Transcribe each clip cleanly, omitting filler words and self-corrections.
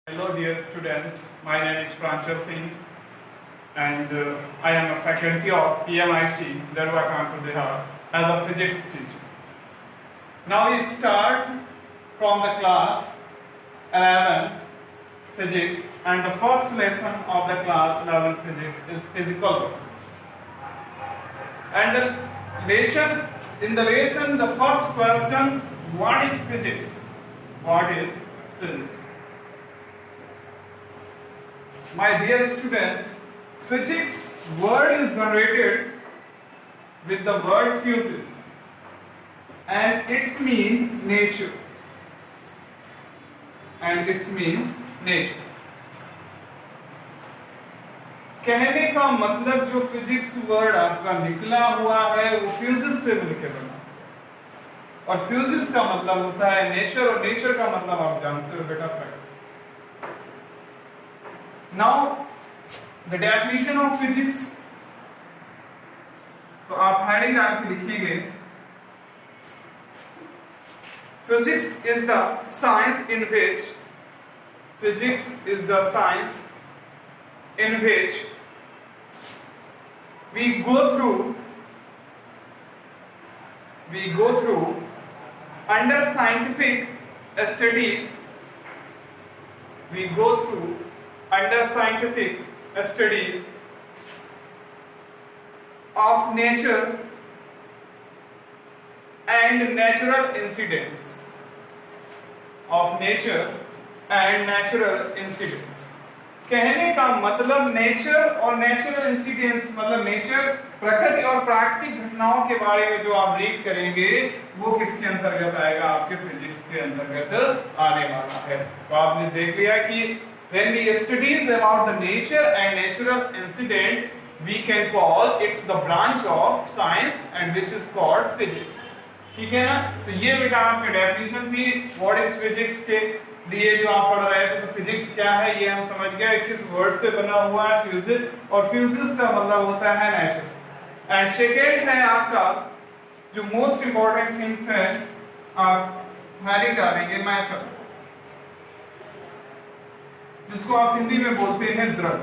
Hello dear student, my name is Pranchal Singh and I am a faculty of PMIC, Darwa Kanpur Bihar as a physics teacher. Now we start from the class 11 physics and the first lesson of the class 11 physics is physical law. And in the lesson the first question, what is physics? What is physics? My dear student, physics word is generated with the word physis and its mean nature. कहने का मतलब जो physics word आपका निकला हुआ है वो fuses से मिलकर बना और फ्यूजिस का मतलब होता है नेचर और नेचर का मतलब आप जानते हो बेटा प्रकृति. Now, the definition of physics. तो आप हेडिंग आके लिखेंगे physics is the science in which we go through under scientific studies of nature and natural incidents. कहने का मतलब नेचर और नेचुरल इंसिडेंट्स मतलब नेचर प्रकृति और प्राकृतिक घटनाओं के बारे में जो आप रीड करेंगे वो किसके अंतर्गत आएगा, आपके फिजिक्स के अंतर्गत आने वाला है. तो आपने देख लिया कि when we studies about the nature and natural incident, we can call it's the branch of science and which is called physics. ठीक है ना. तो ये बेटा आपके डेफिनेशन थी व्हाट इज फिजिक्स के लिए जो आप पढ़ रहे थे. तो फिजिक्स क्या है ये हम समझ गए, किस वर्ड से बना हुआ है फ्यूजिस, और फ्यूजिस का मतलब होता है नेचर. एंड सेकेंड है आपका जो मोस्ट इंपॉर्टेंट थिंग्स है, आप हेडिंग डालेंगे मैटर, जिसको आप हिंदी में बोलते हैं द्रव.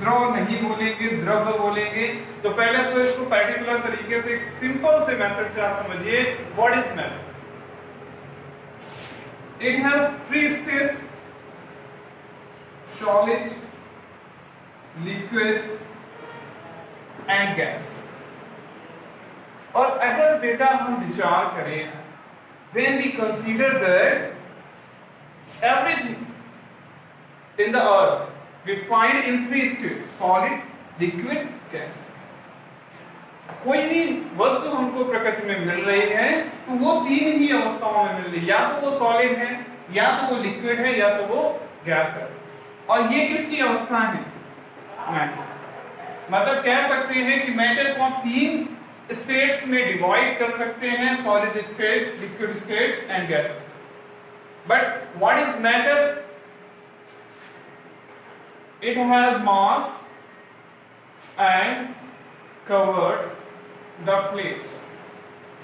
द्रव नहीं बोलेंगे, द्रव बोलेंगे. तो पहले तो इसको पर्टिकुलर तरीके से सिंपल से मेथड से आप समझिए what is matter. It has three state, solid, liquid and gas. और अगर बेटा हम विचार करें, when we consider that everything in the earth we find in three states: solid, liquid, gas. कोई भी वस्तु हमको प्रकृति में मिल रही है तो वो तीन ही अवस्थाओं में मिल रही है, या तो वो सॉलिड है, या तो वो लिक्विड है, या तो वो गैस है. और ये किसकी अवस्था है? मैटर. मतलब कह सकते हैं कि मैटर को आप तीन स्टेट्स में डिवाइड कर सकते हैं: solid states, liquid states and gas states. But what is matter? It has mass and covered the place.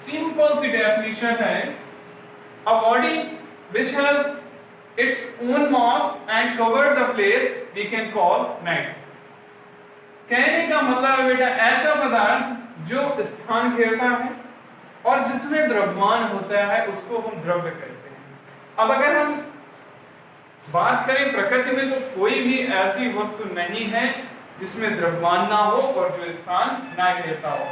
Simple सी definition है, a body which has its own mass and covered the place we can call matter. कहने का मतलब है बेटा ऐसा पदार्थ जो स्थान घेरता है और जिसमें द्रव्यमान होता है उसको हम द्रव्य कहते हैं. अब अगर हम बात करें प्रकृति में तो कोई भी ऐसी वस्तु नहीं है जिसमें द्रव्यमान ना हो और जो स्थान ना घेरता हो.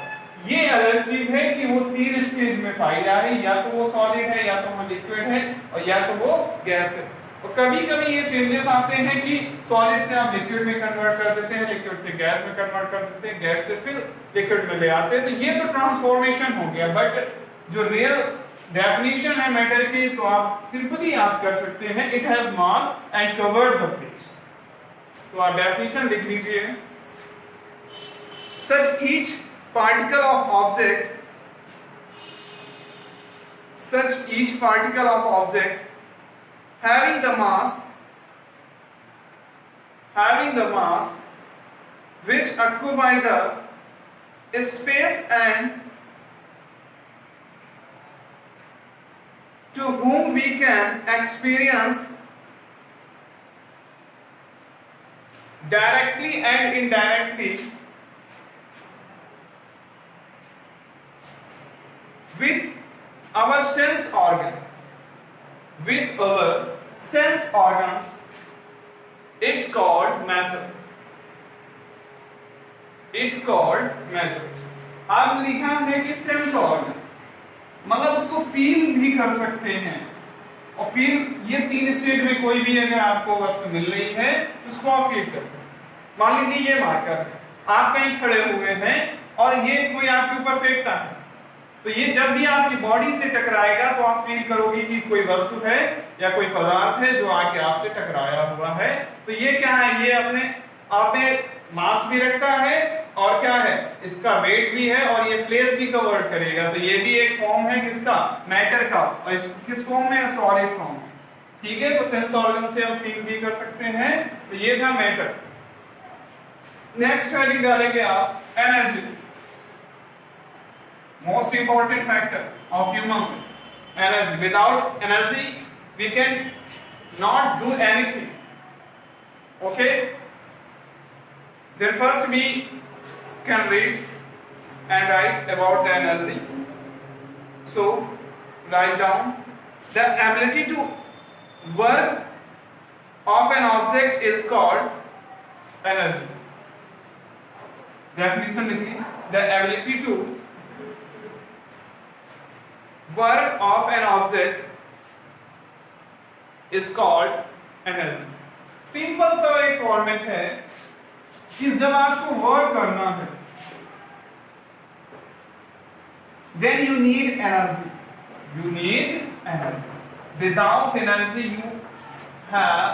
ये अलग चीज है कि वो तीन स्टेज में पाई जा रही, या तो वो सॉलिड है, या तो वो लिक्विड है, और या तो वो गैस है. और कभी कभी ये चेंजेस आते हैं कि सॉलिड से आप लिक्विड में कन्वर्ट कर देते हैं, लिक्विड से गैस में कन्वर्ट कर देते हैं, गैस से फिर लिक्विड में ले आते हैं. तो ये तो ट्रांसफॉर्मेशन हो गया. बट जो रियल डेफिनेशन है मैटर की तो आप सिंपली आप कर सकते हैं it has mass and covered the place. तो आप डेफिनेशन लिख लीजिए. Such each particle of object having the mass which occupy the space and to whom we can experience directly and indirectly with our sense organ, with our sense organs, it called method, it called method। अब लिखा है कि sense organ मतलब उसको feel भी कर सकते हैं, और फील ये तीन स्टेट में कोई भी अगर आपको वस्तु मिल रही है तो उसको आप फील कर सकते हैं। मान लीजिए ये मार्कर है, आप कहीं खड़े हुए हैं और ये कोई आपके ऊपर फेंकता है, तो ये जब भी आपकी बॉडी से टकराएगा तो आप फील करोगे कि कोई वस्तु है या कोई पदार्थ है जो आके आपसे टकराया हुआ है। तो ये क्या है, ये अपने आप में मास भी रखता है और क्या है, इसका वेट भी है और ये प्लेस भी कवर्ड करेगा। तो ये भी एक फॉर्म है किसका, मैटर का, और किस फॉर्म में, सॉलिड फॉर्म में। ठीक है, तो सेंस ऑर्गन से हम फील भी कर सकते हैं। तो ये था मैटर। नेक्स्ट हेडिंग डालेंगे आप energy, most important factor of human energy। without energy we can not do anything, okay। then first we can read and write about the energy। so write down the ability to work of an object is called energy। definition लिखिए, the ability to work of an object is called energy। Simple सा एक format है कि जब आपको work करना है then you need energy, you need energy। without energy you have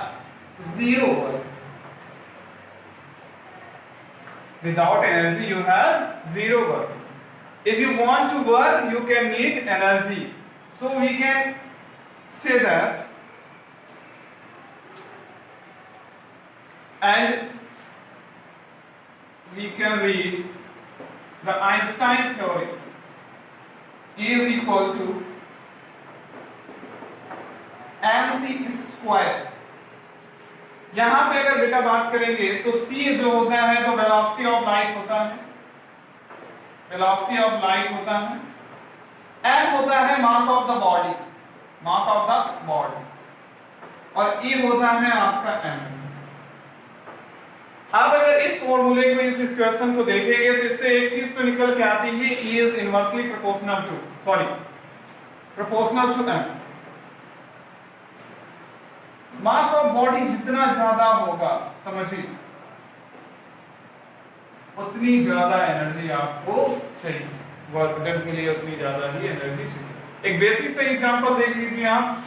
zero work, without energy you have zero work। if you want to work you can need energy, so we can say that, and we can read the Einstein theory is equal to mc square। यहां पे अगर बेटा बात करेंगे तो c जो होता है तो वेलोसिटी ऑफ लाइट होता है, वेलोसिटी ऑफ लाइट होता है। m होता है mass of the body, mass of the body, और e होता है आपका m। आप अगर इस फॉर्मूले को, इस इक्वेशन को देखेंगे तो इससे एक चीज तो निकल के आती है, e is inversely proportional to, proportional to m। Mass of body जितना ज्यादा होगा, समझिए, उतनी ज्यादा एनर्जी आपको चाहिए, वर्क डन के लिए उतनी ज्यादा ही एनर्जी चाहिए। एक बेसिक से एग्जांपल देख लीजिए आप।